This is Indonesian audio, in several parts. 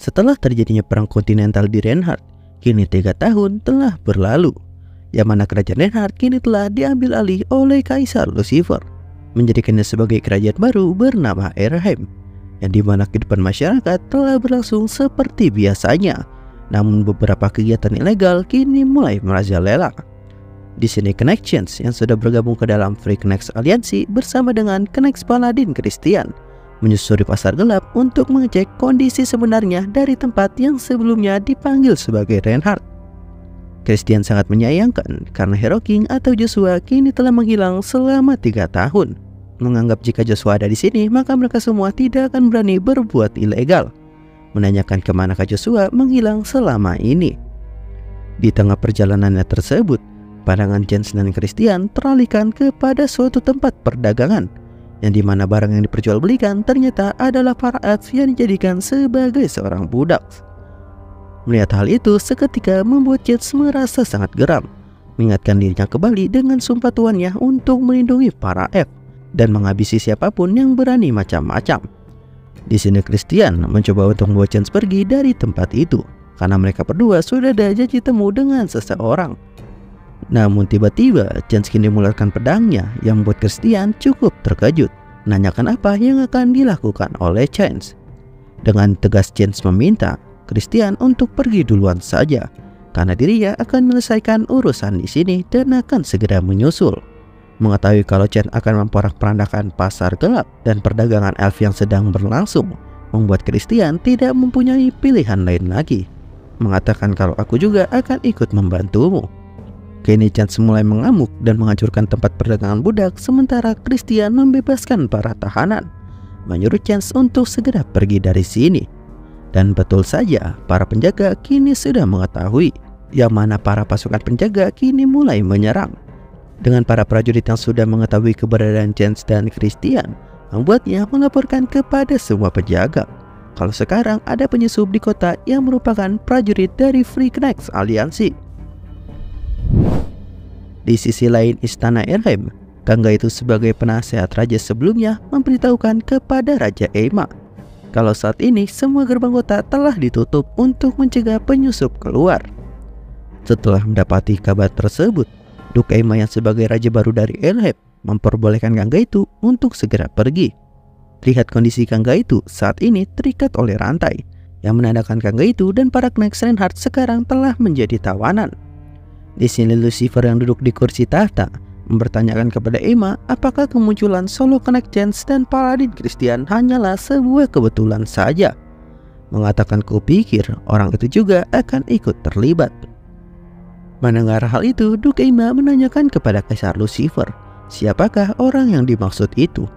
Setelah terjadinya perang kontinental di Reinhardt, kini 3 tahun telah berlalu, yang mana kerajaan Reinhardt kini telah diambil alih oleh Kaisar Lucifer, menjadikannya sebagai kerajaan baru bernama Erheim, yang dimana kehidupan masyarakat telah berlangsung seperti biasanya. Namun beberapa kegiatan ilegal kini mulai merajalela. Di sini Connections yang sudah bergabung ke dalam Free Knex Aliansi bersama dengan Knex Paladin Christian menyusuri pasar gelap untuk mengecek kondisi sebenarnya dari tempat yang sebelumnya dipanggil sebagai Reinhardt. Christian sangat menyayangkan karena Hero King atau Joshua kini telah menghilang selama 3 tahun. Menganggap jika Joshua ada di sini, maka mereka semua tidak akan berani berbuat ilegal. Menanyakan kemanakah Joshua menghilang selama ini. Di tengah perjalanannya tersebut, pandangan Jens dan Christian teralihkan kepada suatu tempat perdagangan, yang dimana barang yang diperjualbelikan ternyata adalah para elf yang dijadikan sebagai seorang budak. Melihat hal itu seketika membuat Jens merasa sangat geram, mengingatkan dirinya kembali dengan sumpah tuannya untuk melindungi para elf dan menghabisi siapapun yang berani macam-macam. Di sini Christian mencoba untuk membawa Jens pergi dari tempat itu, karena mereka berdua sudah ada janji temu dengan seseorang. Namun tiba-tiba Jens kini mengeluarkan pedangnya yang membuat Christian cukup terkejut, menanyakan apa yang akan dilakukan oleh Jens. Dengan tegas Jens meminta Christian untuk pergi duluan saja, karena dirinya akan menyelesaikan urusan di sini dan akan segera menyusul. Mengetahui kalau Jens akan memporak-porandakan pasar gelap dan perdagangan elf yang sedang berlangsung, membuat Christian tidak mempunyai pilihan lain lagi, mengatakan kalau aku juga akan ikut membantumu. Kini Jens mulai mengamuk dan menghancurkan tempat perdagangan budak, sementara Christian membebaskan para tahanan, menyuruh Jens untuk segera pergi dari sini. Dan betul saja, para penjaga kini sudah mengetahui, yang mana para pasukan penjaga kini mulai menyerang. Dengan para prajurit yang sudah mengetahui keberadaan Jens dan Christian, membuatnya melaporkan kepada semua penjaga kalau sekarang ada penyusup di kota yang merupakan prajurit dari Free Knex Aliansi. Di sisi lain istana Erheim, Gangga itu sebagai penasehat raja sebelumnya memberitahukan kepada Raja Eima kalau saat ini semua gerbang kota telah ditutup untuk mencegah penyusup keluar. Setelah mendapati kabar tersebut, Duke Eima yang sebagai raja baru dari Erheim memperbolehkan Gangga itu untuk segera pergi. Lihat kondisi Gangga itu saat ini terikat oleh rantai, yang menandakan Gangga itu dan para Knex Reinhardt sekarang telah menjadi tawanan. Di sini Lucifer yang duduk di kursi tahta mempertanyakan kepada Eima apakah kemunculan solo Knex Jens dan Paladin Christian hanyalah sebuah kebetulan saja. Mengatakan kupikir orang itu juga akan ikut terlibat. Mendengar hal itu, Duke Eima menanyakan kepada Kaisar Lucifer siapakah orang yang dimaksud itu.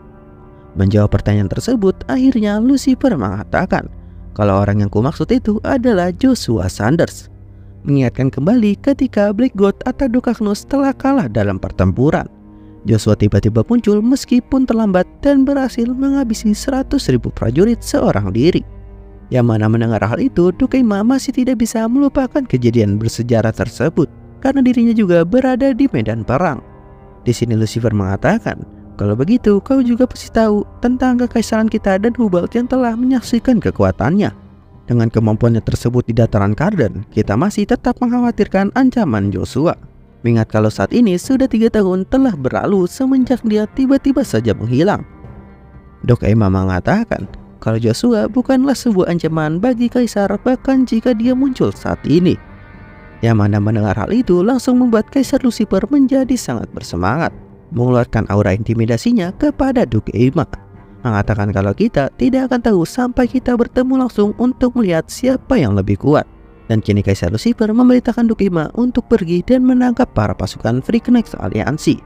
Menjawab pertanyaan tersebut, akhirnya Lucifer mengatakan kalau orang yang kumaksud itu adalah Joshua Sanders, mengingatkan kembali ketika Black God atau Dukagnus telah kalah dalam pertempuran. Joshua tiba-tiba muncul meskipun terlambat dan berhasil menghabisi 100.000 prajurit seorang diri. Yang mana mendengar hal itu, Duke Eima masih tidak bisa melupakan kejadian bersejarah tersebut karena dirinya juga berada di medan perang. Di sini Lucifer mengatakan, kalau begitu kau juga pasti tahu tentang kekaisaran kita dan Hubalt yang telah menyaksikan kekuatannya. Dengan kemampuannya tersebut di dataran Karden, kita masih tetap mengkhawatirkan ancaman Joshua. Mengingat kalau saat ini sudah 3 tahun telah berlalu semenjak dia tiba-tiba saja menghilang. Duke Eima mengatakan kalau Joshua bukanlah sebuah ancaman bagi Kaisar bahkan jika dia muncul saat ini. Yang mana mendengar hal itu langsung membuat Kaisar Lucifer menjadi sangat bersemangat, mengeluarkan aura intimidasinya kepada Duke Eima, mengatakan kalau kita tidak akan tahu sampai kita bertemu langsung untuk melihat siapa yang lebih kuat. Dan kini Kaisar Lucifer memerintahkan Duke Eima untuk pergi dan menangkap para pasukan Free Knex Aliansi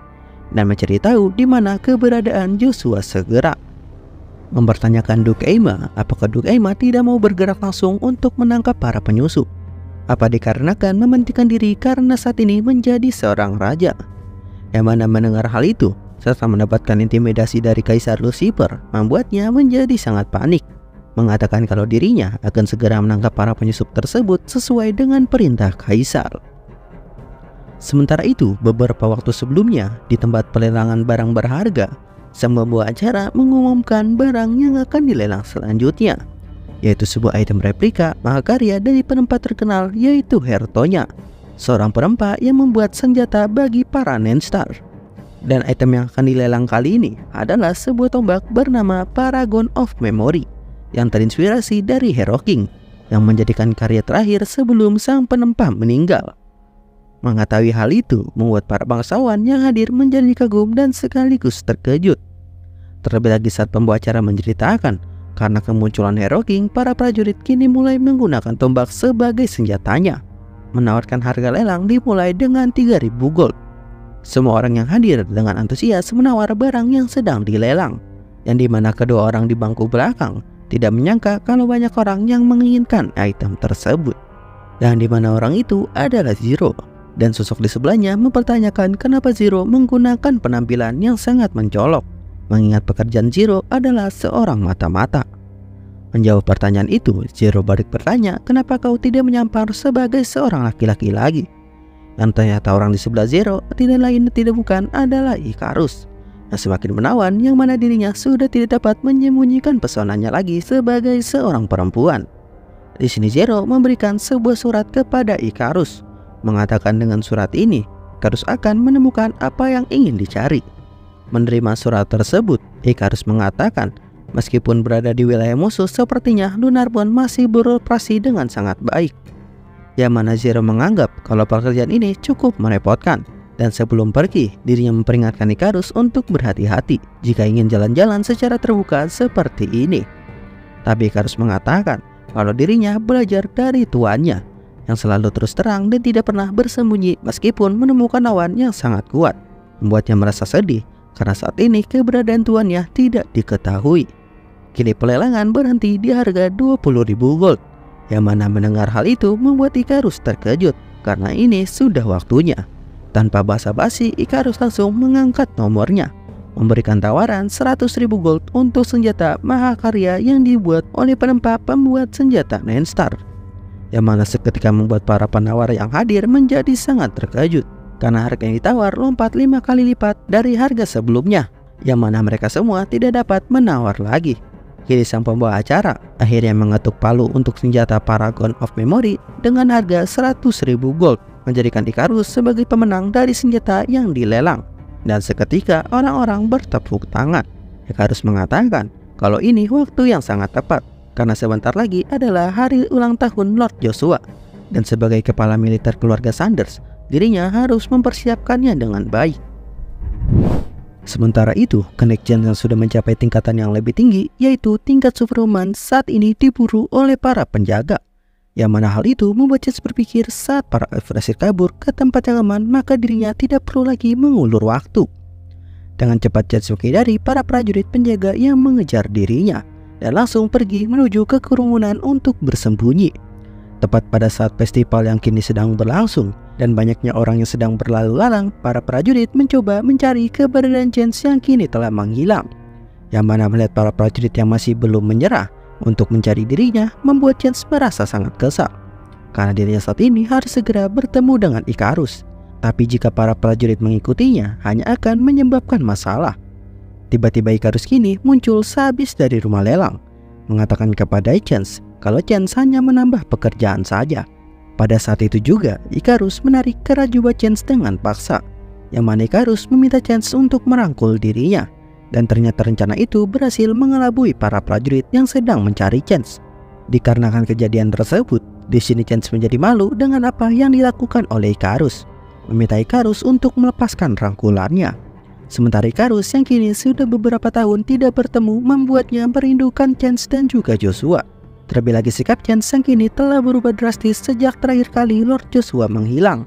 dan mencari tahu di mana keberadaan Joshua segera. Mempertanyakan Duke Eima apakah Duke Eima tidak mau bergerak langsung untuk menangkap para penyusup, apa dikarenakan mementingkan diri karena saat ini menjadi seorang raja. Yang mana mendengar hal itu serta mendapatkan intimidasi dari Kaisar Lucifer membuatnya menjadi sangat panik, mengatakan kalau dirinya akan segera menangkap para penyusup tersebut sesuai dengan perintah Kaisar. Sementara itu, beberapa waktu sebelumnya di tempat pelelangan barang berharga, sang pembawa acara mengumumkan barang yang akan dilelang selanjutnya, yaitu sebuah item replika mahakarya dari penempat terkenal yaitu Hertonya, seorang perempat yang membuat senjata bagi para Nenstar. Dan item yang akan dilelang kali ini adalah sebuah tombak bernama Paragon of Memory yang terinspirasi dari Hero King yang menjadikan karya terakhir sebelum sang penempa meninggal. Mengetahui hal itu membuat para bangsawan yang hadir menjadi kagum dan sekaligus terkejut. Terlebih lagi saat pembawa acara menceritakan karena kemunculan Hero King, para prajurit kini mulai menggunakan tombak sebagai senjatanya, menawarkan harga lelang dimulai dengan 3.000 gold. Semua orang yang hadir dengan antusias menawar barang yang sedang dilelang, yang dimana kedua orang di bangku belakang tidak menyangka kalau banyak orang yang menginginkan item tersebut. Yang dimana orang itu adalah Zero, dan sosok di sebelahnya mempertanyakan kenapa Zero menggunakan penampilan yang sangat mencolok, mengingat pekerjaan Zero adalah seorang mata-mata. Menjawab pertanyaan itu, Zero balik bertanya kenapa kau tidak menyampar sebagai seorang laki-laki lagi. Dan ternyata orang di sebelah Zero tidak lain tidak bukan adalah Icarus, yang semakin menawan, yang mana dirinya sudah tidak dapat menyembunyikan pesonanya lagi sebagai seorang perempuan. Di sini Zero memberikan sebuah surat kepada Icarus, mengatakan dengan surat ini Icarus akan menemukan apa yang ingin dicari. Menerima surat tersebut, Icarus mengatakan meskipun berada di wilayah musuh, sepertinya Lunarbond masih beroperasi dengan sangat baik. Yang mana Zero menganggap kalau pekerjaan ini cukup merepotkan, dan sebelum pergi dirinya memperingatkan Icarus untuk berhati-hati jika ingin jalan-jalan secara terbuka seperti ini. Tapi Icarus mengatakan kalau dirinya belajar dari tuannya yang selalu terus terang dan tidak pernah bersembunyi meskipun menemukan awan yang sangat kuat, membuatnya merasa sedih karena saat ini keberadaan tuannya tidak diketahui. Kini pelelangan berhenti di harga 20.000 gold. Yang mana mendengar hal itu membuat Icarus terkejut karena ini sudah waktunya. Tanpa basa-basi, Icarus langsung mengangkat nomornya, memberikan tawaran 100.000 gold untuk senjata mahakarya yang dibuat oleh penempa pembuat senjata Nenstar. Yang mana seketika membuat para penawar yang hadir menjadi sangat terkejut karena harga yang ditawar lompat 5 kali lipat dari harga sebelumnya, yang mana mereka semua tidak dapat menawar lagi. Kini sang pembawa acara akhirnya mengetuk palu untuk senjata Paragon of Memory dengan harga 100.000 gold, menjadikan Icarus sebagai pemenang dari senjata yang dilelang. Dan seketika orang-orang bertepuk tangan. Icarus mengatakan kalau ini waktu yang sangat tepat karena sebentar lagi adalah hari ulang tahun Lord Joshua, dan sebagai kepala militer keluarga Sanders, dirinya harus mempersiapkannya dengan baik. Sementara itu, Connect-Gen yang sudah mencapai tingkatan yang lebih tinggi, yaitu tingkat Superhuman, saat ini diburu oleh para penjaga. Yang mana hal itu membuat Chance berpikir saat para berhasil kabur ke tempat yang aman, maka dirinya tidak perlu lagi mengulur waktu. Dengan cepat Chance menghindari para prajurit penjaga yang mengejar dirinya, dan langsung pergi menuju ke kerumunan untuk bersembunyi. Tepat pada saat festival yang kini sedang berlangsung, dan banyaknya orang yang sedang berlalu lalang, para prajurit mencoba mencari keberadaan Chance yang kini telah menghilang. Yang mana melihat para prajurit yang masih belum menyerah untuk mencari dirinya, membuat Chance merasa sangat kesal karena dirinya saat ini harus segera bertemu dengan Icarus. Tapi jika para prajurit mengikutinya, hanya akan menyebabkan masalah. Tiba-tiba Icarus kini muncul sehabis dari rumah lelang, mengatakan kepada Chance kalau Chance hanya menambah pekerjaan saja. Pada saat itu juga, Icarus menarik kerat jubah Chance dengan paksa, yang mana Icarus meminta Chance untuk merangkul dirinya. Dan ternyata rencana itu berhasil mengelabui para prajurit yang sedang mencari Chance. Dikarenakan kejadian tersebut, di sini Chance menjadi malu dengan apa yang dilakukan oleh Icarus, meminta Icarus untuk melepaskan rangkulannya. Sementara Icarus yang kini sudah beberapa tahun tidak bertemu membuatnya merindukan Chance dan juga Joshua. Terlebih lagi sikap Chance yang kini telah berubah drastis sejak terakhir kali Lord Joshua menghilang.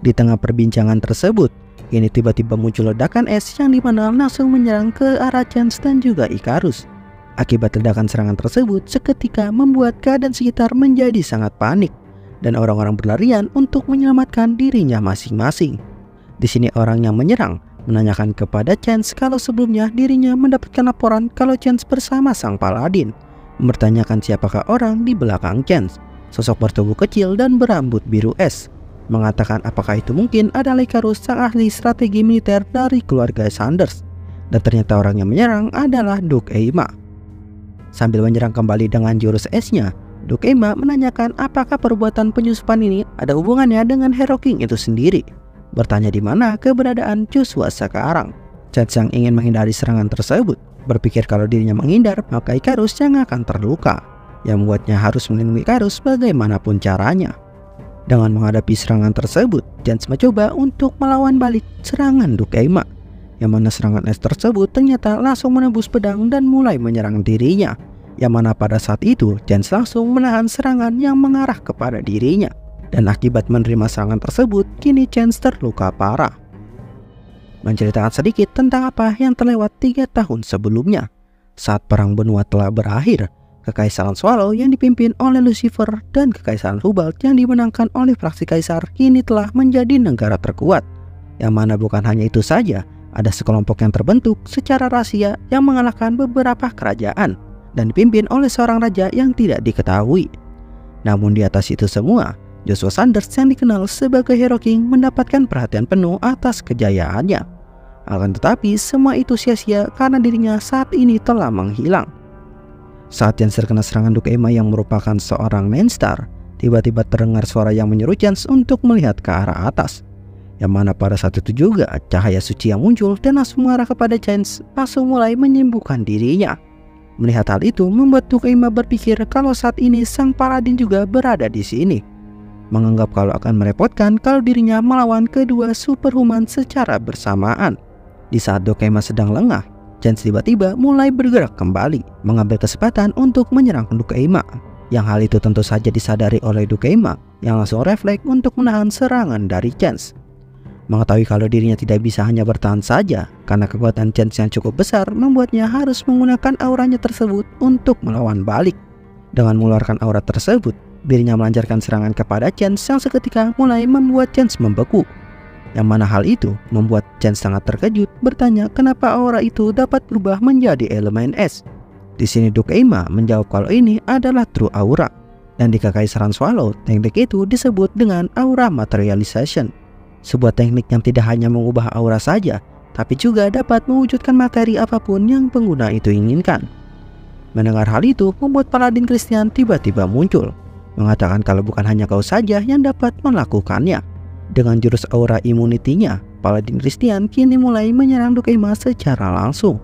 Di tengah perbincangan tersebut, kini tiba-tiba muncul ledakan es yang dimana langsung menyerang ke arah Chance dan juga Icarus. Akibat ledakan serangan tersebut seketika membuat keadaan sekitar menjadi sangat panik, dan orang-orang berlarian untuk menyelamatkan dirinya masing-masing. Di sini orang yang menyerang menanyakan kepada Chance kalau sebelumnya dirinya mendapatkan laporan kalau Chance bersama sang paladin, mempertanyakan siapakah orang di belakang Chance, sosok bertubuh kecil dan berambut biru es, mengatakan apakah itu mungkin adalah Icarus, sang ahli strategi militer dari keluarga Sanders, dan ternyata orang yang menyerang adalah Duke Aima. Sambil menyerang kembali dengan jurus esnya, Duke Aima menanyakan apakah perbuatan penyusupan ini ada hubungannya dengan Hero King itu sendiri. Bertanya di mana keberadaan Joshua sekarang. Chance yang ingin menghindari serangan tersebut berpikir kalau dirinya menghindar maka Icarus yang akan terluka, yang membuatnya harus melindungi Icarus bagaimanapun caranya. Dengan menghadapi serangan tersebut, Chance mencoba untuk melawan balik serangan Duke Aima, yang mana serangan es tersebut ternyata langsung menembus pedang dan mulai menyerang dirinya, yang mana pada saat itu Chance langsung menahan serangan yang mengarah kepada dirinya. Dan akibat menerima serangan tersebut, kini Chance terluka parah. Menceritakan sedikit tentang apa yang terlewat 3 tahun sebelumnya. Saat perang benua telah berakhir, Kekaisaran Swallow yang dipimpin oleh Lucifer dan Kekaisaran Hubalt yang dimenangkan oleh fraksi Kaisar kini telah menjadi negara terkuat. Yang mana bukan hanya itu saja, ada sekelompok yang terbentuk secara rahasia yang mengalahkan beberapa kerajaan dan dipimpin oleh seorang raja yang tidak diketahui. Namun di atas itu semua, Joshua Sanders yang dikenal sebagai Hero King mendapatkan perhatian penuh atas kejayaannya. Akan tetapi semua itu sia-sia karena dirinya saat ini telah menghilang. Saat Chance terkena serangan Duke Aima yang merupakan seorang main star, tiba-tiba terdengar suara yang menyuruh Chance untuk melihat ke arah atas. Yang mana pada saat itu juga cahaya suci yang muncul dan langsung mengarah kepada Chance langsung mulai menyembuhkan dirinya. Melihat hal itu membuat Duke Aima berpikir kalau saat ini sang paladin juga berada di sini. Menganggap kalau akan merepotkan kalau dirinya melawan kedua superhuman secara bersamaan. Di saat Duke Aima sedang lengah, Chance tiba-tiba mulai bergerak kembali, mengambil kesempatan untuk menyerang Duke Aima. Yang hal itu tentu saja disadari oleh Duke Aima, yang langsung refleks untuk menahan serangan dari Chance. Mengetahui kalau dirinya tidak bisa hanya bertahan saja, karena kekuatan Chance yang cukup besar membuatnya harus menggunakan auranya tersebut untuk melawan balik. Dengan mengeluarkan aura tersebut, dirinya melancarkan serangan kepada Chance yang seketika mulai membuat Chance membeku. Yang mana hal itu membuat Chance sangat terkejut, bertanya kenapa aura itu dapat berubah menjadi elemen es. Di sini Duke Aima menjawab kalau ini adalah True Aura, dan di Kekaisaran Swallow teknik itu disebut dengan Aura Materialization. Sebuah teknik yang tidak hanya mengubah aura saja, tapi juga dapat mewujudkan materi apapun yang pengguna itu inginkan. Mendengar hal itu membuat paladin Christian tiba-tiba muncul, mengatakan kalau bukan hanya kau saja yang dapat melakukannya. Dengan jurus aura immunity-nya, paladin Christian kini mulai menyerang Duke Aima secara langsung.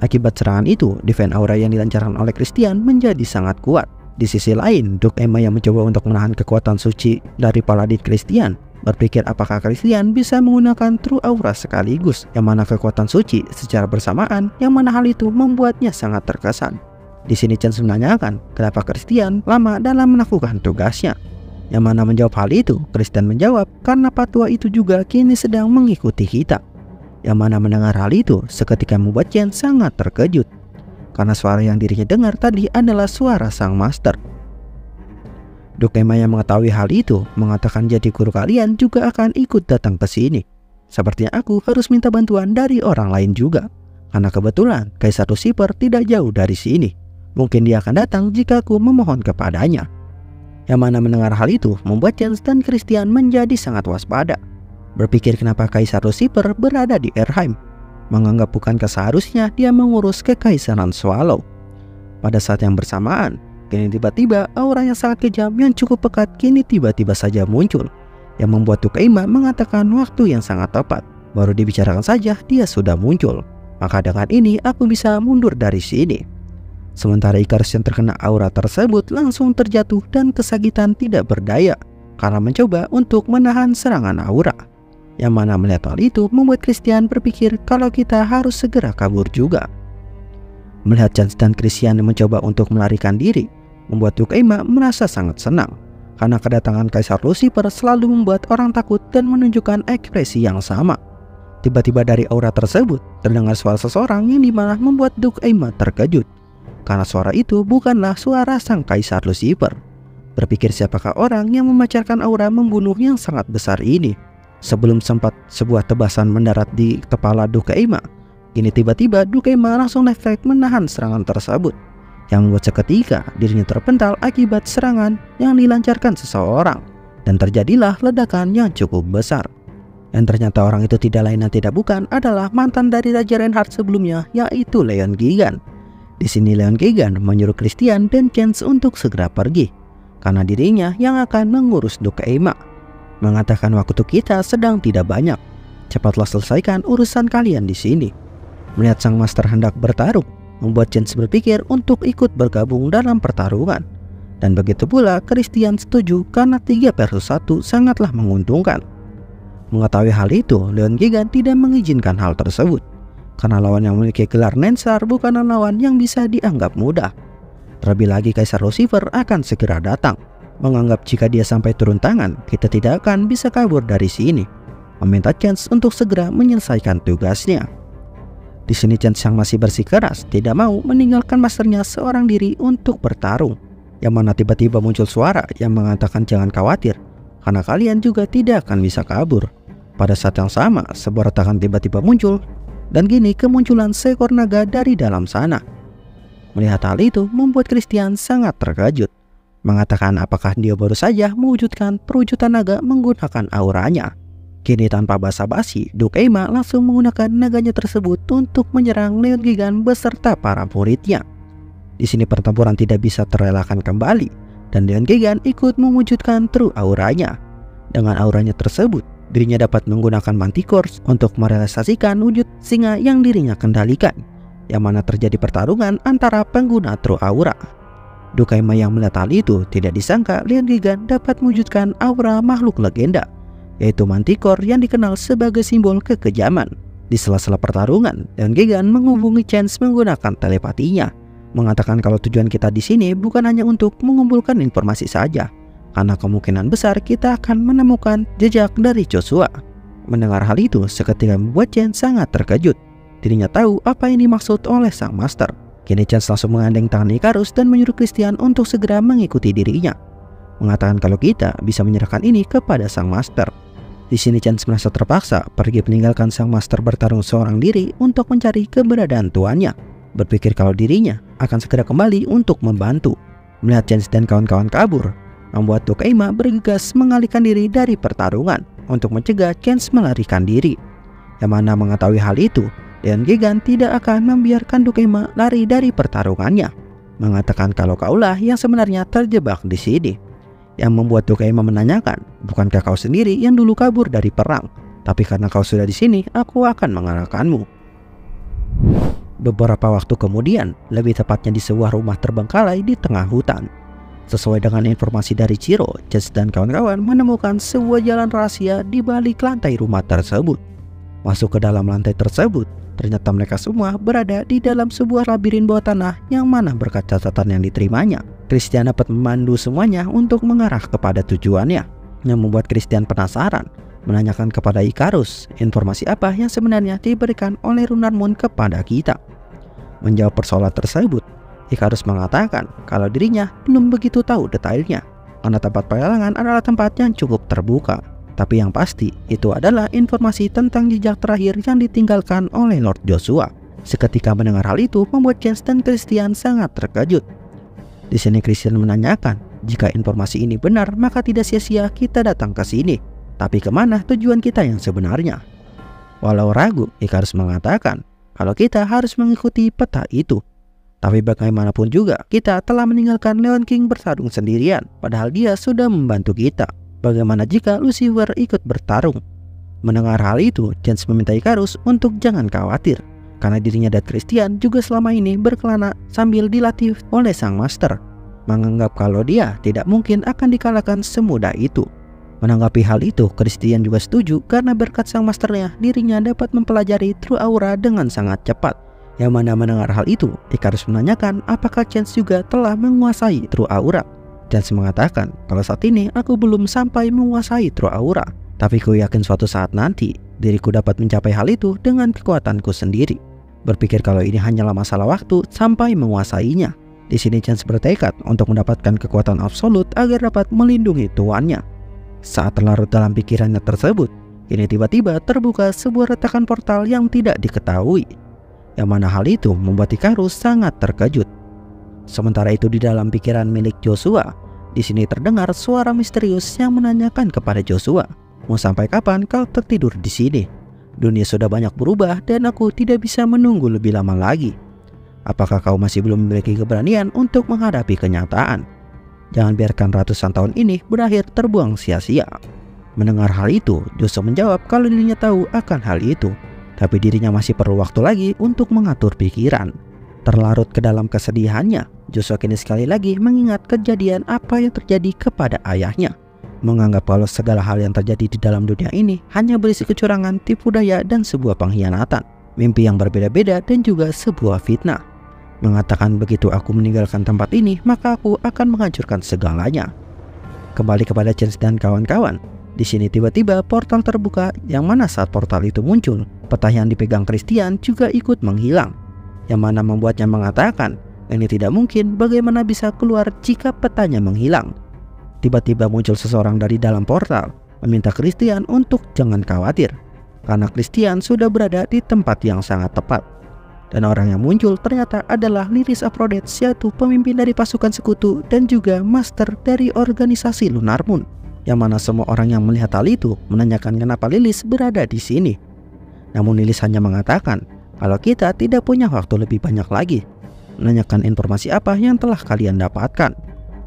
Akibat serangan itu, defense aura yang dilancarkan oleh Christian menjadi sangat kuat. Di sisi lain, Duke Aima yang mencoba untuk menahan kekuatan suci dari paladin Christian berpikir apakah Christian bisa menggunakan True Aura sekaligus, yang mana kekuatan suci secara bersamaan, yang mana hal itu membuatnya sangat terkesan. Di sini Chance menanyakan kenapa Christian lama dalam melakukan tugasnya. Yang mana menjawab hal itu, Christian menjawab karena patua itu juga kini sedang mengikuti kita. Yang mana mendengar hal itu seketika membuat Chance sangat terkejut, karena suara yang dirinya dengar tadi adalah suara sang master. Duke Aima yang mengetahui hal itu mengatakan jadi guru kalian juga akan ikut datang ke sini. Sepertinya aku harus minta bantuan dari orang lain juga, karena kebetulan Kaisar Lucifer tidak jauh dari sini. Mungkin dia akan datang jika aku memohon kepadanya. Yang mana mendengar hal itu membuat Chance dan Christian menjadi sangat waspada. Berpikir kenapa Kaisar Lucifer berada di Erheim, menganggap bukankah seharusnya dia mengurus Kekaisaran Swallow. Pada saat yang bersamaan, kini tiba-tiba aura yang sangat kejam yang cukup pekat kini tiba-tiba saja muncul, yang membuat Duke Aima mengatakan waktu yang sangat tepat. Baru dibicarakan saja dia sudah muncul, maka dengan ini aku bisa mundur dari sini. Sementara Icarus yang terkena aura tersebut langsung terjatuh dan kesakitan tidak berdaya karena mencoba untuk menahan serangan aura. Yang mana melihat hal itu membuat Christian berpikir kalau kita harus segera kabur juga. Melihat Chance dan Christian mencoba untuk melarikan diri, membuat Duke Aima merasa sangat senang, karena kedatangan Kaisar Lucifer selalu membuat orang takut dan menunjukkan ekspresi yang sama. Tiba-tiba dari aura tersebut terdengar suara seseorang yang dimana membuat Duke Aima terkejut, karena suara itu bukanlah suara sang Kaisar Lucifer. Berpikir siapakah orang yang memancarkan aura membunuh yang sangat besar ini. Sebelum sempat sebuah tebasan mendarat di kepala Duke Aima, kini tiba-tiba Duke Aima langsung refleks menahan serangan tersebut, yang membuat seketika dirinya terpental akibat serangan yang dilancarkan seseorang, dan terjadilah ledakan yang cukup besar. Dan ternyata orang itu tidak lain dan tidak bukan adalah mantan dari Raja Reinhardt sebelumnya, yaitu Leon Gigant. Di sini Leon Keegan menyuruh Christian dan Chance untuk segera pergi, karena dirinya yang akan mengurus Duke Aima. Mengatakan waktu kita sedang tidak banyak. Cepatlah selesaikan urusan kalian di sini. Melihat sang master hendak bertarung, membuat Chance berpikir untuk ikut bergabung dalam pertarungan. Dan begitu pula Christian setuju karena 3 versus 1 sangatlah menguntungkan. Mengetahui hal itu, Leon Keegan tidak mengizinkan hal tersebut. Karena lawan yang memiliki gelar Nensar bukanlah lawan yang bisa dianggap mudah. Terlebih lagi Kaisar Lucifer akan segera datang, menganggap jika dia sampai turun tangan, kita tidak akan bisa kabur dari sini. Meminta Chance untuk segera menyelesaikan tugasnya. Di sini Chance yang masih bersikeras tidak mau meninggalkan masternya seorang diri untuk bertarung. Yang mana tiba-tiba muncul suara yang mengatakan jangan khawatir, karena kalian juga tidak akan bisa kabur. Pada saat yang sama, sebuah retakan tiba-tiba muncul. Dan gini kemunculan seekor naga dari dalam sana. Melihat hal itu membuat Christian sangat terkejut. Mengatakan apakah dia baru saja mewujudkan perwujudan naga menggunakan auranya. Kini tanpa basa-basi, Duke Aima langsung menggunakan naganya tersebut untuk menyerang Leon Keegan beserta para muridnya. Di sini pertempuran tidak bisa terelakkan kembali, dan Leon Keegan ikut mewujudkan true auranya. Dengan auranya tersebut, dirinya dapat menggunakan Manticore untuk merealisasikan wujud singa yang dirinya kendalikan, yang mana terjadi pertarungan antara pengguna True Aura. Duke Aima yang melihat hal itu tidak disangka Leon Keegan dapat mewujudkan aura makhluk legenda, yaitu Manticore yang dikenal sebagai simbol kekejaman. Di sela-sela pertarungan, Leon Keegan menghubungi Chance menggunakan telepatinya, mengatakan kalau tujuan kita di sini bukan hanya untuk mengumpulkan informasi saja, karena kemungkinan besar kita akan menemukan jejak dari Joshua. Mendengar hal itu seketika membuat Chance sangat terkejut. Dirinya tahu apa yang dimaksud oleh sang master. Kini Chance langsung menggandeng tangan Icarus dan menyuruh Christian untuk segera mengikuti dirinya, mengatakan kalau kita bisa menyerahkan ini kepada sang master. Di sini Chance merasa terpaksa pergi meninggalkan sang master bertarung seorang diri untuk mencari keberadaan tuannya, berpikir kalau dirinya akan segera kembali untuk membantu. Melihat Chance dan kawan-kawan kabur, membuat Duke Aima bergegas mengalihkan diri dari pertarungan untuk mencegah Chance melarikan diri. Yang mana mengetahui hal itu, Leon Keegan tidak akan membiarkan Duke Aima lari dari pertarungannya, mengatakan kalau kaulah yang sebenarnya terjebak di sini. Yang membuat Duke Aima menanyakan, bukankah kau sendiri yang dulu kabur dari perang? Tapi karena kau sudah di sini, aku akan mengalahkanmu. Beberapa waktu kemudian, lebih tepatnya di sebuah rumah terbengkalai di tengah hutan. Sesuai dengan informasi dari Chiro, Chance dan kawan-kawan menemukan sebuah jalan rahasia di balik lantai rumah tersebut. Masuk ke dalam lantai tersebut, ternyata mereka semua berada di dalam sebuah labirin bawah tanah yang mana berkat catatan yang diterimanya, Christian dapat memandu semuanya untuk mengarah kepada tujuannya. Yang membuat Christian penasaran, menanyakan kepada Icarus informasi apa yang sebenarnya diberikan oleh Lunar Moon kepada kita. Menjawab persoalan tersebut, Icarus mengatakan kalau dirinya belum begitu tahu detailnya, karena tempat pelelangan adalah tempat yang cukup terbuka. Tapi yang pasti, itu adalah informasi tentang jejak terakhir yang ditinggalkan oleh Lord Joshua. Seketika mendengar hal itu, membuat Chance dan Christian sangat terkejut. Di sini Christian menanyakan, jika informasi ini benar, maka tidak sia-sia kita datang ke sini. Tapi kemana tujuan kita yang sebenarnya? Walau ragu, Icarus mengatakan kalau kita harus mengikuti peta itu. Tapi bagaimanapun juga, kita telah meninggalkan Leon King bertarung sendirian, padahal dia sudah membantu kita. Bagaimana jika Lucifer ikut bertarung? Mendengar hal itu, Chance meminta Icarus untuk jangan khawatir, karena dirinya dan Christian juga selama ini berkelana sambil dilatih oleh sang master, menganggap kalau dia tidak mungkin akan dikalahkan semudah itu. Menanggapi hal itu, Christian juga setuju karena berkat sang masternya, dirinya dapat mempelajari True Aura dengan sangat cepat. Yang mana mendengar hal itu, Icarus menanyakan apakah Chance juga telah menguasai True Aura. Chance mengatakan kalau saat ini aku belum sampai menguasai True Aura, tapi ku yakin suatu saat nanti diriku dapat mencapai hal itu dengan kekuatanku sendiri. Berpikir kalau ini hanyalah masalah waktu sampai menguasainya. Di sini Chance bertekad untuk mendapatkan kekuatan absolut agar dapat melindungi tuannya. Saat terlarut dalam pikirannya tersebut, ini tiba-tiba terbuka sebuah retakan portal yang tidak diketahui. Yang mana hal itu membuat Icarus sangat terkejut. Sementara itu di dalam pikiran milik Joshua, di sini terdengar suara misterius yang menanyakan kepada Joshua, mau sampai kapan kau tertidur di sini? Dunia sudah banyak berubah dan aku tidak bisa menunggu lebih lama lagi. Apakah kau masih belum memiliki keberanian untuk menghadapi kenyataan? Jangan biarkan ratusan tahun ini berakhir terbuang sia-sia. Mendengar hal itu, Joshua menjawab kalau dirinya tahu akan hal itu, tapi dirinya masih perlu waktu lagi untuk mengatur pikiran. Terlarut ke dalam kesedihannya, Joshua kini sekali lagi mengingat kejadian apa yang terjadi kepada ayahnya. Menganggap kalau segala hal yang terjadi di dalam dunia ini hanya berisi kecurangan, tipu daya, dan sebuah pengkhianatan, mimpi yang berbeda-beda, dan juga sebuah fitnah. Mengatakan begitu aku meninggalkan tempat ini, maka aku akan menghancurkan segalanya. Kembali kepada James dan kawan-kawan. Di sini tiba-tiba portal terbuka, yang mana saat portal itu muncul, peta yang dipegang Christian juga ikut menghilang. Yang mana membuatnya mengatakan, ini tidak mungkin, bagaimana bisa keluar jika petanya menghilang. Tiba-tiba muncul seseorang dari dalam portal, meminta Christian untuk jangan khawatir, karena Christian sudah berada di tempat yang sangat tepat. Dan orang yang muncul ternyata adalah Lilith Aphrodite, yaitu pemimpin dari pasukan sekutu dan juga master dari organisasi Lunar Moon. Yang mana semua orang yang melihat hal itu menanyakan kenapa Lilith berada di sini. Namun Lilith hanya mengatakan kalau kita tidak punya waktu lebih banyak lagi. Menanyakan informasi apa yang telah kalian dapatkan.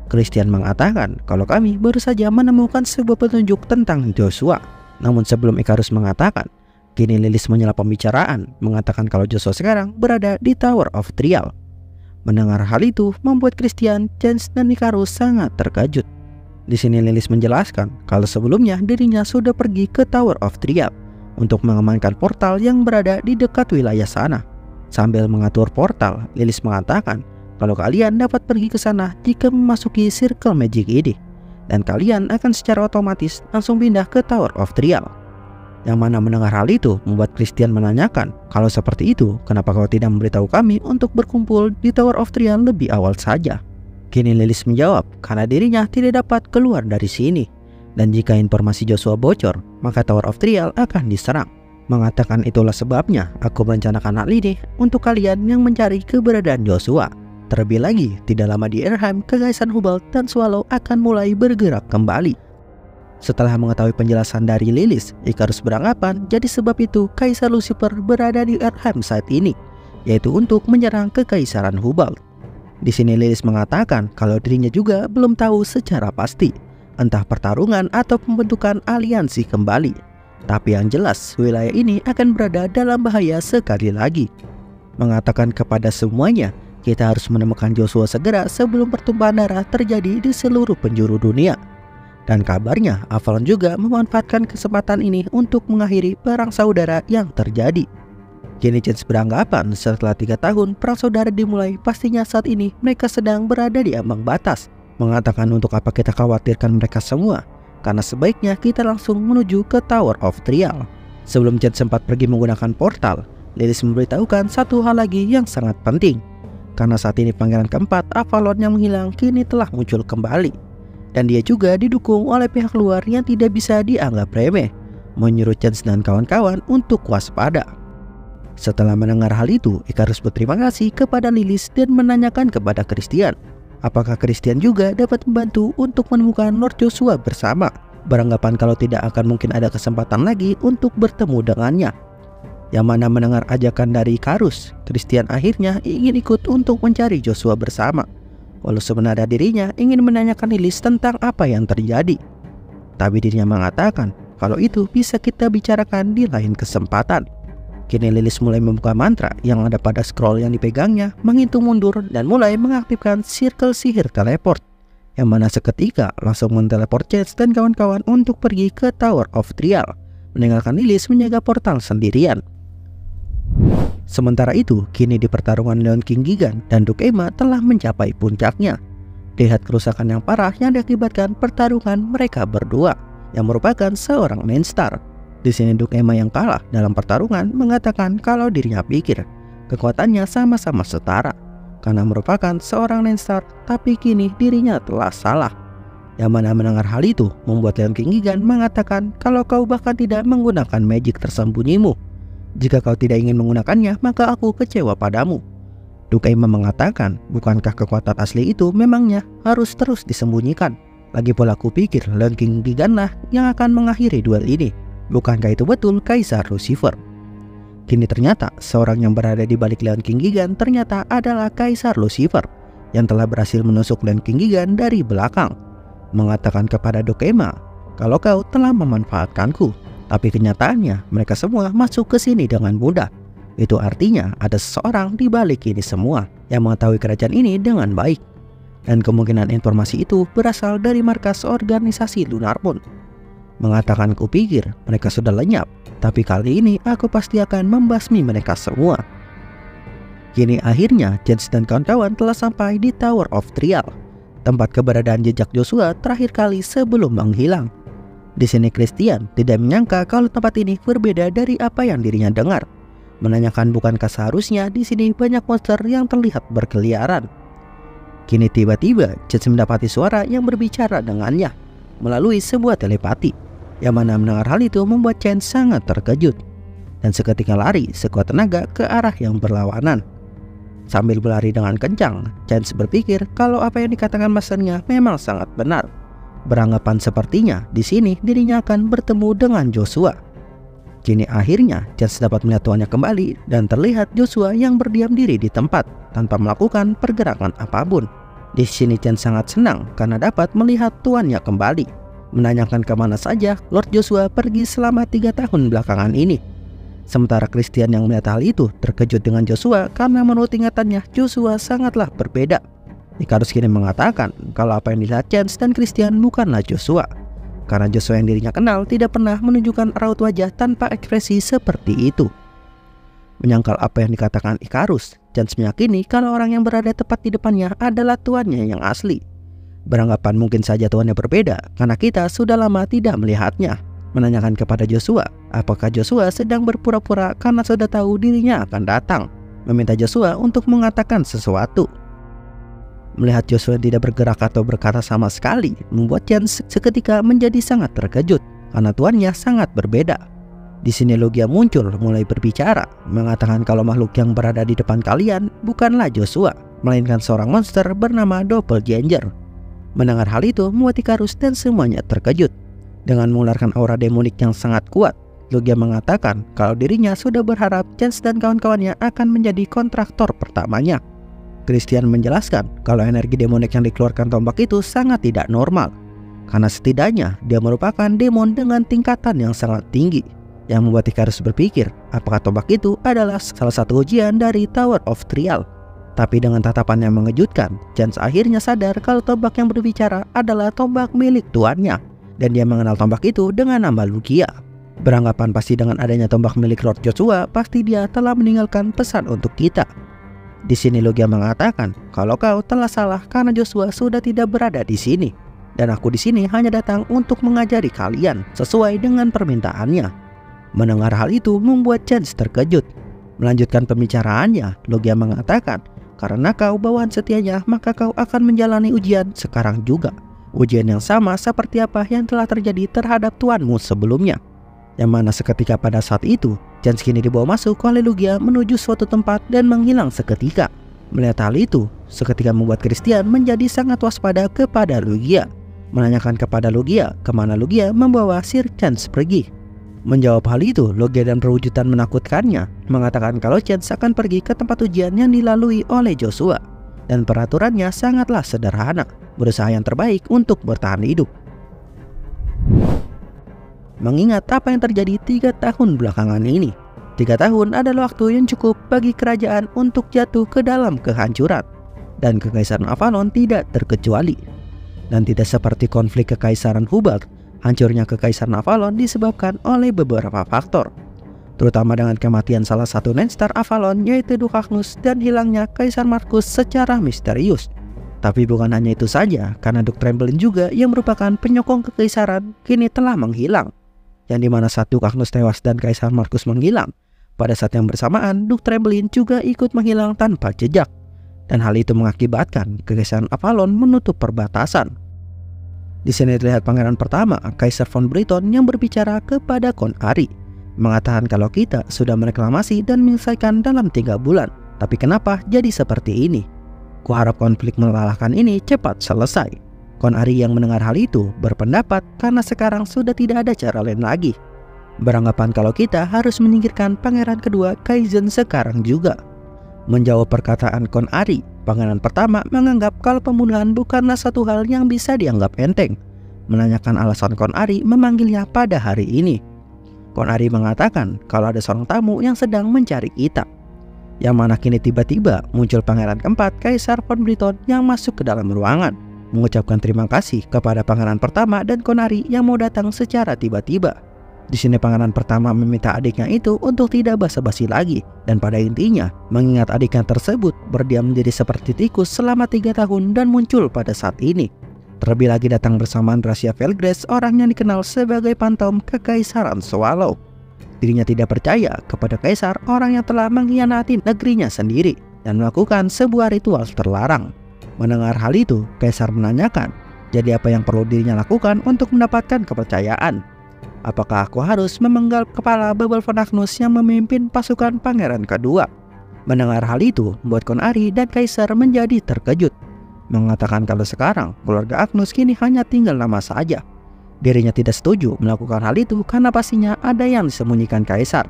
Christian mengatakan kalau kami baru saja menemukan sebuah petunjuk tentang Joshua. Namun sebelum Icarus mengatakan, kini Lilith menyela pembicaraan, mengatakan kalau Joshua sekarang berada di Tower of Trial. Mendengar hal itu membuat Christian, James, dan Icarus sangat terkejut. Di sini Lilith menjelaskan kalau sebelumnya dirinya sudah pergi ke Tower of Trial untuk mengamankan portal yang berada di dekat wilayah sana. Sambil mengatur portal, Lilith mengatakan kalau kalian dapat pergi ke sana jika memasuki Circle Magic ini, dan kalian akan secara otomatis langsung pindah ke Tower of Trial. Yang mana mendengar hal itu membuat Christian menanyakan, kalau seperti itu, kenapa kau tidak memberitahu kami untuk berkumpul di Tower of Trial lebih awal saja? Kini Lilith menjawab, karena dirinya tidak dapat keluar dari sini, dan jika informasi Joshua bocor, maka Tower of Trial akan diserang. Mengatakan itulah sebabnya aku merencanakan hal ini untuk kalian yang mencari keberadaan Joshua. Terlebih lagi, tidak lama di Airheim, Kekaisaran Hubal dan Swallow akan mulai bergerak kembali. Setelah mengetahui penjelasan dari Lilith, Icarus beranggapan jadi sebab itu Kaisar Lucifer berada di Airheim saat ini, yaitu untuk menyerang Kekaisaran Hubal. Di sini Lilith mengatakan kalau dirinya juga belum tahu secara pasti, entah pertarungan atau pembentukan aliansi kembali. Tapi yang jelas, wilayah ini akan berada dalam bahaya sekali lagi. Mengatakan kepada semuanya, kita harus menemukan Joshua segera sebelum pertumpahan darah terjadi di seluruh penjuru dunia. Dan kabarnya Avalon juga memanfaatkan kesempatan ini untuk mengakhiri perang saudara yang terjadi. Kini James beranggapan setelah 3 tahun perang saudara dimulai, pastinya saat ini mereka sedang berada di ambang batas. Mengatakan untuk apa kita khawatirkan mereka semua, karena sebaiknya kita langsung menuju ke Tower of Trial. Sebelum James sempat pergi menggunakan portal, Lilith memberitahukan satu hal lagi yang sangat penting. Karena saat ini pangeran keempat Avalon yang menghilang kini telah muncul kembali. Dan dia juga didukung oleh pihak luar yang tidak bisa dianggap remeh, menyuruh James dan kawan-kawan untuk waspada. Setelah mendengar hal itu, Icarus berterima kasih kepada Lilith dan menanyakan kepada Christian, apakah Christian juga dapat membantu untuk menemukan Lord Joshua bersama, beranggapan kalau tidak akan mungkin ada kesempatan lagi untuk bertemu dengannya. Yang mana mendengar ajakan dari Icarus, Christian akhirnya ingin ikut untuk mencari Joshua bersama, walau sebenarnya dirinya ingin menanyakan Lilith tentang apa yang terjadi. Tapi dirinya mengatakan kalau itu bisa kita bicarakan di lain kesempatan. Kini Lilith mulai membuka mantra yang ada pada scroll yang dipegangnya, menghitung mundur dan mulai mengaktifkan circle sihir teleport, yang mana seketika langsung menteleport James dan kawan-kawan untuk pergi ke Tower of Trial, meninggalkan Lilith menjaga portal sendirian. Sementara itu, kini di pertarungan Leon King Gigan dan Duke Aima telah mencapai puncaknya. Lihat kerusakan yang parah yang diakibatkan pertarungan mereka berdua, yang merupakan seorang main star. Di sini Duke Aima yang kalah dalam pertarungan mengatakan kalau dirinya pikir kekuatannya sama-sama setara, karena merupakan seorang main star, tapi kini dirinya telah salah. Yang mana mendengar hal itu membuat Leon King Gigan mengatakan kalau kau bahkan tidak menggunakan magic tersembunyimu. Jika kau tidak ingin menggunakannya, maka aku kecewa padamu. Duke Aima mengatakan, bukankah kekuatan asli itu memangnya harus terus disembunyikan? Lagi pula aku pikir Leon King Gigan lah yang akan mengakhiri duel ini. Bukankah itu betul Kaisar Lucifer? Kini ternyata seorang yang berada di balik Leon King Gigan ternyata adalah Kaisar Lucifer yang telah berhasil menusuk Leon King Gigan dari belakang, mengatakan kepada Dokema, "Kalau kau telah memanfaatkanku." Tapi kenyataannya mereka semua masuk ke sini dengan mudah. Itu artinya ada seseorang di balik ini semua yang mengetahui kerajaan ini dengan baik. Dan kemungkinan informasi itu berasal dari markas organisasi Lunar Moon. Mengatakan, "Kupikir mereka sudah lenyap, tapi kali ini aku pasti akan membasmi mereka semua." Kini akhirnya James dan kawan-kawan telah sampai di Tower of Trial, tempat keberadaan jejak Joshua terakhir kali sebelum menghilang. Di sini Christian tidak menyangka kalau tempat ini berbeda dari apa yang dirinya dengar. Menanyakan bukankah seharusnya di sini banyak monster yang terlihat berkeliaran. Kini tiba-tiba James mendapati suara yang berbicara dengannya melalui sebuah telepati, yang mana mendengar hal itu membuat Chen sangat terkejut dan seketika lari sekuat tenaga ke arah yang berlawanan. Sambil berlari dengan kencang, Chen berpikir kalau apa yang dikatakan masternya memang sangat benar. Beranggapan sepertinya di sini dirinya akan bertemu dengan Joshua. Kini akhirnya Chen dapat melihat tuannya kembali dan terlihat Joshua yang berdiam diri di tempat tanpa melakukan pergerakan apapun. Di sini Chen sangat senang karena dapat melihat tuannya kembali, menanyakan kemana saja Lord Joshua pergi selama 3 tahun belakangan ini. Sementara Christian yang melihat hal itu terkejut dengan Joshua karena menurut ingatannya Joshua sangatlah berbeda. Icarus kini mengatakan kalau apa yang dilihat Chance dan Christian bukanlah Joshua, karena Joshua yang dirinya kenal tidak pernah menunjukkan raut wajah tanpa ekspresi seperti itu. Menyangkal apa yang dikatakan Icarus, Chance meyakini kalau orang yang berada tepat di depannya adalah tuannya yang asli. Beranggapan mungkin saja tuannya berbeda karena kita sudah lama tidak melihatnya. Menanyakan kepada Joshua apakah Joshua sedang berpura-pura karena sudah tahu dirinya akan datang, meminta Joshua untuk mengatakan sesuatu. Melihat Joshua tidak bergerak atau berkata sama sekali membuat Chen seketika menjadi sangat terkejut karena tuannya sangat berbeda. Di sini Logia muncul mulai berbicara, mengatakan kalau makhluk yang berada di depan kalian bukanlah Joshua, melainkan seorang monster bernama Doppelganger. Mendengar hal itu membuat Icarus dan semuanya terkejut. Dengan mengeluarkan aura demonik yang sangat kuat, Logia mengatakan kalau dirinya sudah berharap Chen dan kawan-kawannya akan menjadi kontraktor pertamanya. Christian menjelaskan kalau energi demonik yang dikeluarkan tombak itu sangat tidak normal, karena setidaknya dia merupakan demon dengan tingkatan yang sangat tinggi, yang membuat Icarus berpikir apakah tombak itu adalah salah satu ujian dari Tower of Trial. Tapi dengan tatapan yang mengejutkan, Chance akhirnya sadar kalau tombak yang berbicara adalah tombak milik tuannya, dan dia mengenal tombak itu dengan nama Lugia. Beranggapan pasti dengan adanya tombak milik Lord Joshua, pasti dia telah meninggalkan pesan untuk kita. Di sini Logia mengatakan kalau kau telah salah karena Joshua sudah tidak berada di sini, dan aku di sini hanya datang untuk mengajari kalian sesuai dengan permintaannya. Mendengar hal itu membuat Chance terkejut. Melanjutkan pembicaraannya, Logia mengatakan karena kau bawaan setianya maka kau akan menjalani ujian sekarang juga. Ujian yang sama seperti apa yang telah terjadi terhadap tuanmu sebelumnya. Yang mana seketika pada saat itu Chance kini dibawa masuk oleh Logia menuju suatu tempat dan menghilang seketika. Melihat hal itu seketika membuat Christian menjadi sangat waspada kepada Logia, menanyakan kepada Logia kemana Logia membawa Sir Chance pergi. Menjawab hal itu, Logia dan perwujudan menakutkannya mengatakan kalau Chance akan pergi ke tempat ujian yang dilalui oleh Joshua, dan peraturannya sangatlah sederhana, berusaha yang terbaik untuk bertahan hidup. Mengingat apa yang terjadi 3 tahun belakangan ini, 3 tahun adalah waktu yang cukup bagi kerajaan untuk jatuh ke dalam kehancuran, dan Kekaisaran Avalon tidak terkecuali. Dan tidak seperti konflik Kekaisaran Hubert, hancurnya Kekaisaran Avalon disebabkan oleh beberapa faktor, terutama dengan kematian salah satu Nenstar Avalon yaitu Dukagnus dan hilangnya Kaisar Markus secara misterius. Tapi bukan hanya itu saja, karena Duke Trembling juga yang merupakan penyokong kekaisaran kini telah menghilang, yang dimana saat Dukagnus tewas dan Kaisar Markus menghilang, pada saat yang bersamaan Duke Trembling juga ikut menghilang tanpa jejak, dan hal itu mengakibatkan Kekaisaran Avalon menutup perbatasan. Di sini terlihat pangeran pertama, Kaisar von Briton, yang berbicara kepada Kon Ari, mengatakan kalau kita sudah mereklamasi dan menyelesaikan dalam 3 bulan, tapi kenapa jadi seperti ini? Kuharap konflik melelahkan ini cepat selesai. Kon Ari yang mendengar hal itu berpendapat karena sekarang sudah tidak ada cara lain lagi. beranggapan kalau kita harus menyingkirkan pangeran kedua Kaizen sekarang juga. Menjawab perkataan Kon Ari, pangeran pertama menganggap kalau pembunuhan bukanlah satu hal yang bisa dianggap enteng. Menanyakan alasan Kon Ari memanggilnya pada hari ini. Kon Ari mengatakan kalau ada seorang tamu yang sedang mencari kita. Yang mana kini tiba-tiba muncul pangeran keempat Kaisar von Briton yang masuk ke dalam ruangan, mengucapkan terima kasih kepada pangeran pertama dan Kon Ari yang mau datang secara tiba-tiba. Di sini pangeran pertama meminta adiknya itu untuk tidak basa-basi lagi, dan pada intinya mengingat adiknya tersebut berdiam menjadi seperti tikus selama 3 tahun dan muncul pada saat ini. Terlebih lagi datang bersama Rahasia Felgres, orang yang dikenal sebagai pantom Kekaisaran Swallow. Dirinya tidak percaya kepada kaisar, orang yang telah mengkhianati negerinya sendiri dan melakukan sebuah ritual terlarang. Mendengar hal itu, kaisar menanyakan, jadi apa yang perlu dirinya lakukan untuk mendapatkan kepercayaan? Apakah aku harus memenggal kepala Bebel von Agnus yang memimpin pasukan pangeran kedua? Mendengar hal itu, membuat Kon Ari dan kaisar menjadi terkejut. Mengatakan kalau sekarang keluarga Agnus kini hanya tinggal nama saja. Dirinya tidak setuju melakukan hal itu karena pastinya ada yang disembunyikan kaisar.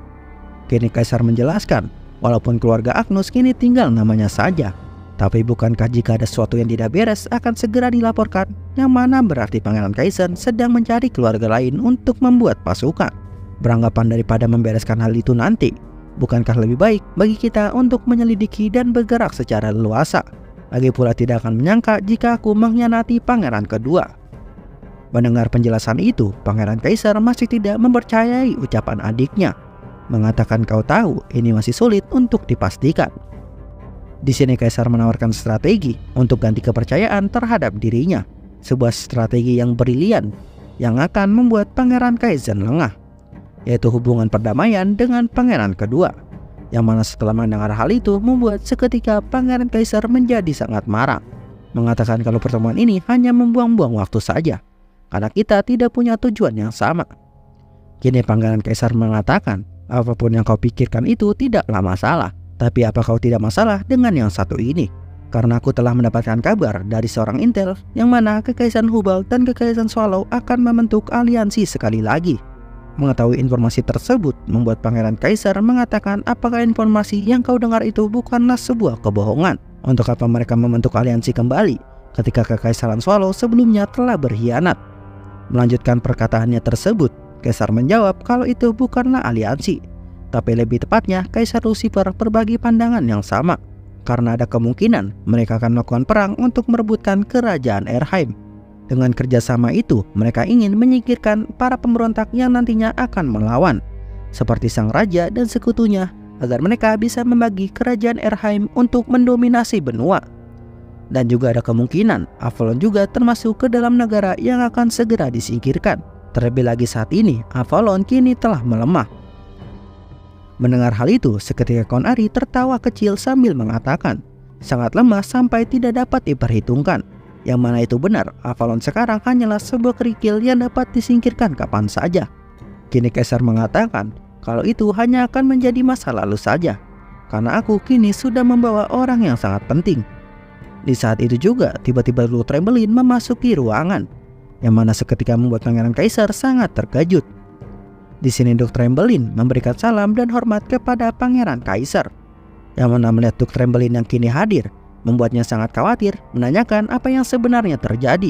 Kini kaisar menjelaskan, walaupun keluarga Agnus kini tinggal namanya saja, tapi bukankah jika ada sesuatu yang tidak beres akan segera dilaporkan, yang mana berarti pangeran Kaizen sedang mencari keluarga lain untuk membuat pasukan. Beranggapan daripada membereskan hal itu nanti, bukankah lebih baik bagi kita untuk menyelidiki dan bergerak secara leluasa? Lagi pula tidak akan menyangka jika aku mengkhianati pangeran kedua. Mendengar penjelasan itu, pangeran kaisar masih tidak mempercayai ucapan adiknya, mengatakan kau tahu ini masih sulit untuk dipastikan. Di sini kaisar menawarkan strategi untuk ganti kepercayaan terhadap dirinya, sebuah strategi yang brilian yang akan membuat pangeran Kaizen lengah, yaitu hubungan perdamaian dengan pangeran kedua. Yang mana setelah mendengar hal itu membuat seketika pangeran kaisar menjadi sangat marah, mengatakan kalau pertemuan ini hanya membuang-buang waktu saja, karena kita tidak punya tujuan yang sama. Kini pangeran kaisar mengatakan, apapun yang kau pikirkan itu tidaklah masalah, tapi apa kau tidak masalah dengan yang satu ini? Karena aku telah mendapatkan kabar dari seorang intel yang mana Kekaisaran Hubal dan Kekaisaran Swallow akan membentuk aliansi sekali lagi. Mengetahui informasi tersebut membuat pangeran kaisar mengatakan apakah informasi yang kau dengar itu bukanlah sebuah kebohongan. Untuk apa mereka membentuk aliansi kembali ketika Kekaisaran Swallow sebelumnya telah berkhianat? Melanjutkan perkataannya tersebut, kaisar menjawab kalau itu bukanlah aliansi, tapi lebih tepatnya Kaisar Lucifer berbagi pandangan yang sama, karena ada kemungkinan mereka akan melakukan perang untuk merebutkan kerajaan Erheim. Dengan kerjasama itu, mereka ingin menyingkirkan para pemberontak yang nantinya akan melawan, seperti sang raja dan sekutunya, agar mereka bisa membagi kerajaan Erheim untuk mendominasi benua. Dan juga ada kemungkinan Avalon juga termasuk ke dalam negara yang akan segera disingkirkan. Terlebih lagi saat ini Avalon kini telah melemah. Mendengar hal itu, seketika Kon Ari tertawa kecil sambil mengatakan, sangat lemah sampai tidak dapat diperhitungkan. Yang mana itu benar, Avalon sekarang hanyalah sebuah kerikil yang dapat disingkirkan kapan saja. Kini Kaisar mengatakan kalau itu hanya akan menjadi masa lalu saja, karena aku kini sudah membawa orang yang sangat penting. Di saat itu juga tiba-tiba Lord Trembelin memasuki ruangan, yang mana seketika membuat pangeran kaisar sangat terkejut. Di sini Dr. Trembelin memberikan salam dan hormat kepada pangeran kaisar, yang mana melihat Dr. Trembelin yang kini hadir membuatnya sangat khawatir, menanyakan apa yang sebenarnya terjadi.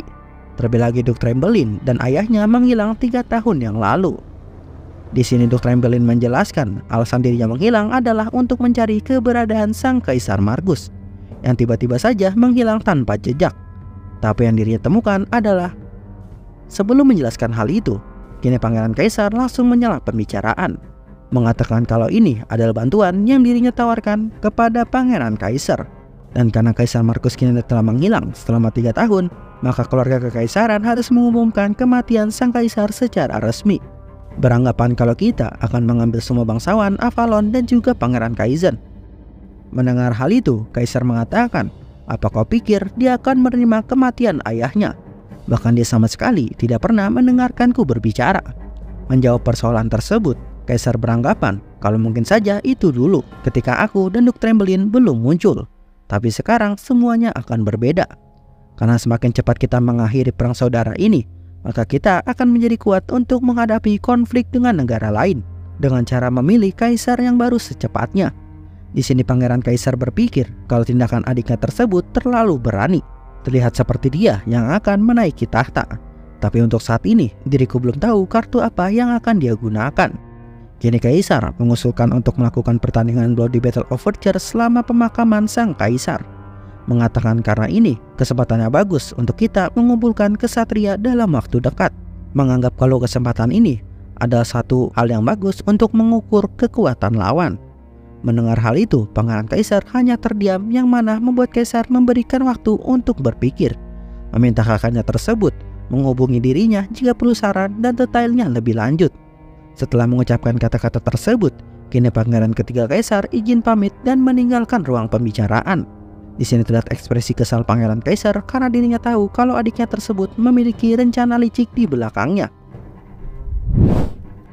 Terlebih lagi Dr. Trembelin dan ayahnya menghilang 3 tahun yang lalu. Di sini Dr. Trembelin menjelaskan alasan dirinya menghilang adalah untuk mencari keberadaan sang kaisar Margus yang tiba-tiba saja menghilang tanpa jejak. Tapi yang dirinya temukan adalah, sebelum menjelaskan hal itu, kini pangeran kaisar langsung menyela pembicaraan, mengatakan kalau ini adalah bantuan yang dirinya tawarkan kepada pangeran kaisar. Dan karena Kaisar Markus kini telah menghilang selama 3 tahun, maka keluarga kekaisaran harus mengumumkan kematian sang kaisar secara resmi, beranggapan kalau kita akan mengambil semua bangsawan Avalon dan juga pangeran Kaizen. Mendengar hal itu, kaisar mengatakan, apa kau pikir dia akan menerima kematian ayahnya? Bahkan dia sama sekali tidak pernah mendengarkanku berbicara. Menjawab persoalan tersebut, kaisar beranggapan kalau mungkin saja itu dulu ketika aku dan Dr. Trembelin belum muncul. Tapi sekarang semuanya akan berbeda. Karena semakin cepat kita mengakhiri perang saudara ini, maka kita akan menjadi kuat untuk menghadapi konflik dengan negara lain dengan cara memilih kaisar yang baru secepatnya. Di sini Pangeran Kaisar berpikir kalau tindakan adiknya tersebut terlalu berani. Terlihat seperti dia yang akan menaiki tahta. Tapi untuk saat ini, diriku belum tahu kartu apa yang akan dia gunakan. Kini Kaisar mengusulkan untuk melakukan pertandingan Bloody Battle Overture selama pemakaman sang Kaisar. Mengatakan karena ini, kesempatannya bagus untuk kita mengumpulkan kesatria dalam waktu dekat. Menganggap kalau kesempatan ini adalah satu hal yang bagus untuk mengukur kekuatan lawan. Mendengar hal itu, Pangeran Kaisar hanya terdiam yang mana membuat Kaisar memberikan waktu untuk berpikir. Meminta kakaknya tersebut menghubungi dirinya jika perlu saran dan detailnya lebih lanjut. Setelah mengucapkan kata-kata tersebut, kini Pangeran ketiga Kaisar izin pamit dan meninggalkan ruang pembicaraan. Di sini terlihat ekspresi kesal Pangeran Kaisar karena dirinya tahu kalau adiknya tersebut memiliki rencana licik di belakangnya.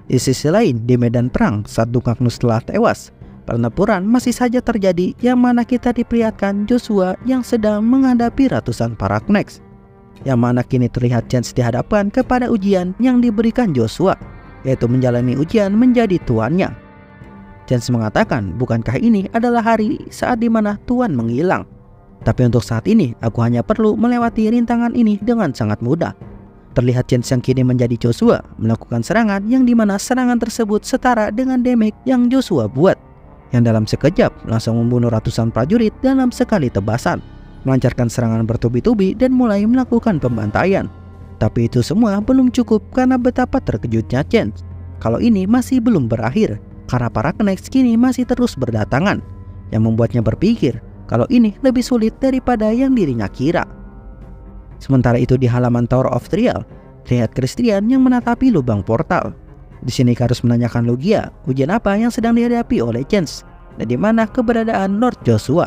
Di sisi lain, di medan perang saat Dukaknus telah tewas, pertempuran masih saja terjadi yang mana kita diperlihatkan Joshua yang sedang menghadapi ratusan para Knechts. Yang mana kini terlihat Chance dihadapkan kepada ujian yang diberikan Joshua, yaitu menjalani ujian menjadi tuannya. Chance mengatakan, bukankah ini adalah hari saat dimana Tuan menghilang? Tapi untuk saat ini, aku hanya perlu melewati rintangan ini dengan sangat mudah. Terlihat Chance yang kini menjadi Joshua melakukan serangan yang dimana serangan tersebut setara dengan damage yang Joshua buat, yang dalam sekejap langsung membunuh ratusan prajurit dalam sekali tebasan, melancarkan serangan bertubi-tubi dan mulai melakukan pembantaian. Tapi itu semua belum cukup karena betapa terkejutnya Chance kalau ini masih belum berakhir, karena para Knechts kini masih terus berdatangan, yang membuatnya berpikir kalau ini lebih sulit daripada yang dirinya kira. Sementara itu di halaman Tower of Trial, terlihat Christian yang menatapi lubang portal. Di sini Icarus menanyakan Logia ujian apa yang sedang dihadapi oleh Chance dan di mana keberadaan Lord Joshua.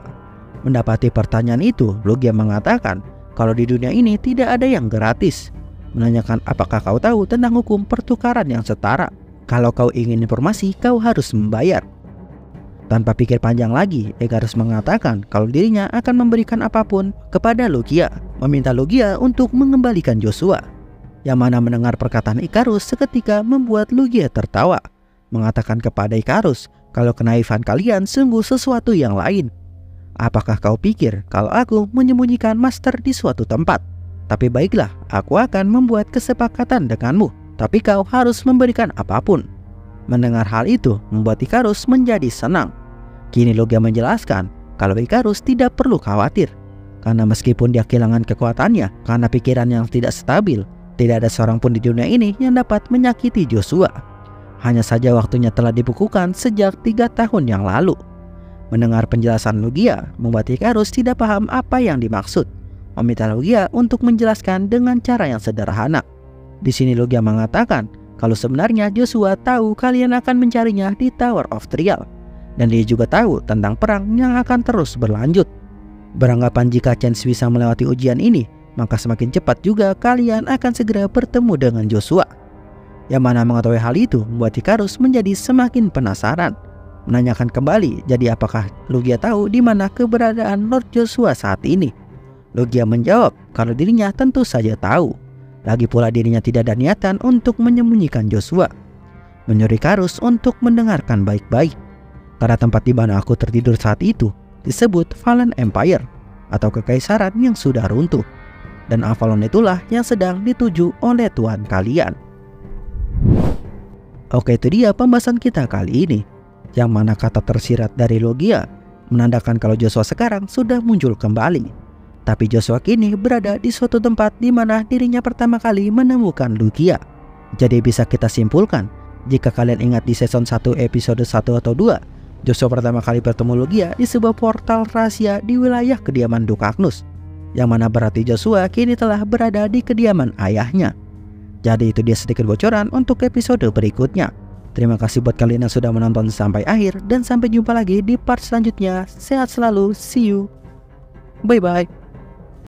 Mendapati pertanyaan itu, Logia mengatakan kalau di dunia ini tidak ada yang gratis. Menanyakan apakah kau tahu tentang hukum pertukaran yang setara. Kalau kau ingin informasi, kau harus membayar. Tanpa pikir panjang lagi, Icarus mengatakan kalau dirinya akan memberikan apapun kepada Logia, meminta Logia untuk mengembalikan Joshua. Yang mana mendengar perkataan Icarus seketika membuat Logia tertawa, mengatakan kepada Icarus kalau kenaifan kalian sungguh sesuatu yang lain. Apakah kau pikir kalau aku menyembunyikan master di suatu tempat? Tapi baiklah, aku akan membuat kesepakatan denganmu, tapi kau harus memberikan apapun. Mendengar hal itu membuat Icarus menjadi senang. Kini Logia menjelaskan kalau Icarus tidak perlu khawatir, karena meskipun dia kehilangan kekuatannya karena pikiran yang tidak stabil, tidak ada seorang pun di dunia ini yang dapat menyakiti Joshua. Hanya saja waktunya telah dibukukan sejak 3 tahun yang lalu. Mendengar penjelasan Logia membuat Icarus tidak paham apa yang dimaksud, meminta Logia untuk menjelaskan dengan cara yang sederhana. Di sini Logia mengatakan kalau sebenarnya Joshua tahu kalian akan mencarinya di Tower of Trial, dan dia juga tahu tentang perang yang akan terus berlanjut. Beranggapan jika Chance bisa melewati ujian ini, maka semakin cepat juga kalian akan segera bertemu dengan Joshua. Yang mana mengetahui hal itu membuat Icarus menjadi semakin penasaran, menanyakan kembali jadi apakah Logia tahu di mana keberadaan Lord Joshua saat ini. Logia menjawab kalau dirinya tentu saja tahu. Lagi pula dirinya tidak ada niatan untuk menyembunyikan Joshua. Menyuruh Icarus untuk mendengarkan baik-baik, karena tempat di mana aku tertidur saat itu disebut Fallen Empire atau kekaisaran yang sudah runtuh, dan Avalon itulah yang sedang dituju oleh Tuhan kalian. Oke, itu dia pembahasan kita kali ini, yang mana kata tersirat dari Logia menandakan kalau Joshua sekarang sudah muncul kembali. Tapi Joshua kini berada di suatu tempat di mana dirinya pertama kali menemukan Logia. Jadi bisa kita simpulkan, jika kalian ingat di season 1 episode 1 atau 2, Joshua pertama kali bertemu Logia di sebuah portal rahasia di wilayah kediaman Dukaknus, yang mana berarti Joshua kini telah berada di kediaman ayahnya. Jadi itu dia sedikit bocoran untuk episode berikutnya. Terima kasih buat kalian yang sudah menonton sampai akhir, dan sampai jumpa lagi di part selanjutnya. Sehat selalu, see you, bye bye.